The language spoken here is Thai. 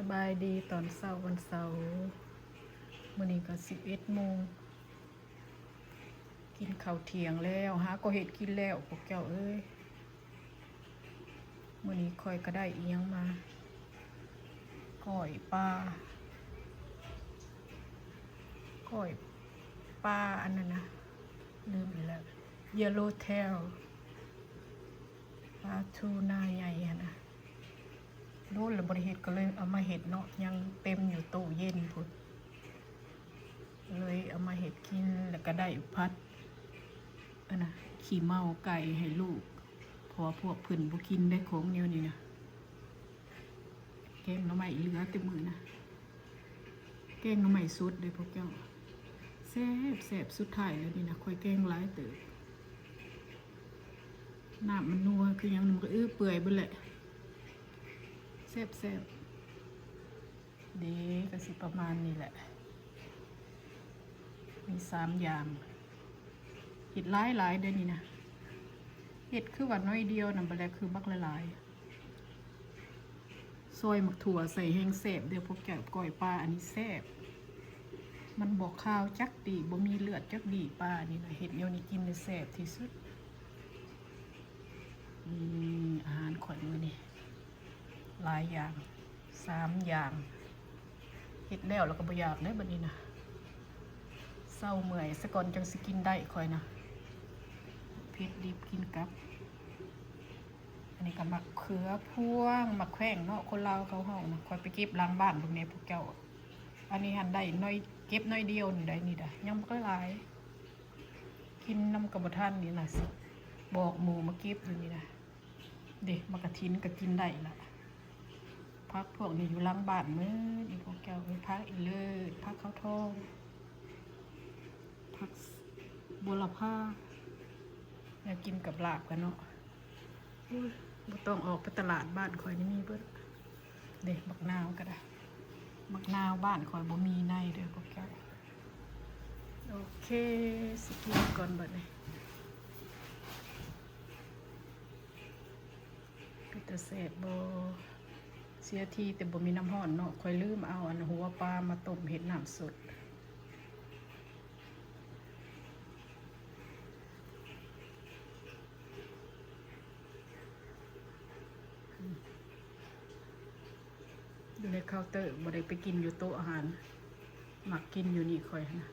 สบายดีตอนเช้าวันเสาร์มื้อนี้ก็11 โมงกินข้าวเที่ยงแล้วหาก็เฮ็ดกินแล้วพวกเจ้าเอ้ยมื้อนี้ค่อยก็ได้อีหยังมาก้อยปลาก้อยปลาอันนั้นนะลืมไปแล้ว Yellowtail ปลาทูน่าใหญ่อะนะโดนแล้วบ่ได้เฮ็ดก็เลยเอามาเฮ็ดเนาะยังเต็มอยู่ตู้เย็นพุ่นเลยเอามาเฮ็ดกินแล้วก็ได้พัดอันน่ะขี้เมาไก่ให้ลูกเพอพวกเพิ่นบ่กินได้ของแนวนี้นะแกงหน่อไม้เหลือเต็มมือนะแกงหน่อไม้สุดเด้พวกเจ้าแซ่บสุดท้ายแล้วนี่นะค่อยแกงหลายเติบน้ำมันนัวคือหยังมันก็เปื่อยเบิดแหละแซ่บเด้ก็สิประมาณนี้แหละมี3 อย่างเห็ดหลายเด้อนี่นะเห็ดคือว่าน้อยเดียวนะบ่แล้วคือบักหลายซอยหมักถั่วใส่แห้งแซ่บเดี๋ยวพวกแกก้อยปลาอันนี้แซ่บมันบอกข้าวจักดีบ่มีเลือดจักดีปลานี่นะเห็ดแนวนี้กินได้แซ่บที่สุดอาหารข่อยมื้อนี้หลายอย่าง3 อย่างเห็ดแล้วก็บ่อยากเด้อบัดนี้นะเศร้าเมื่อยซะก่อนจังสิกินได้ค่อยนะเผ็ดดิบกินกับอันนี้ก็มะเขือพวงมะแขว้งเนาะคนลาวเขาเฮานะค่อยไปเก็บล้างบ้านพวกนี้พวกเจ้าอันนี้หันได้น้อยเก็บน้อยเดียวนี่ได้นี่ได้ยังบ่หลายกินน้ำกระบท่านนี่นะสิบอกหมูมาเก็บอยู่นี่นะเด็กมะกะทินก็กินได้ละพักพวกนี้อยู่ล้างบ้านมื้อนี่พวกเจ้าไปพักอีเลิศพักข้าวทองผักบัวละพาอยากกินกับลาบกันเนาะบ่ต้องออกไปตลาดบ้านคอยนี่มีเบิดเด็กบักนาวก็ได้บักนาวบ้านคอยบ่มีในเด้อพวกแกโอเคสิกินก่อนบัดนี้ปิตาเสบบ่เสียทีแต่บ่มีน้ำร้อนเนาะคอยลืมเอาอันหัวปลามาต้มเห็ดน้ำสดอยู่ในเคาน์เตอร์บ่ได้ไปกินอยู่โต๊ะอาหารมักกินอยู่นี่ค่อยนะ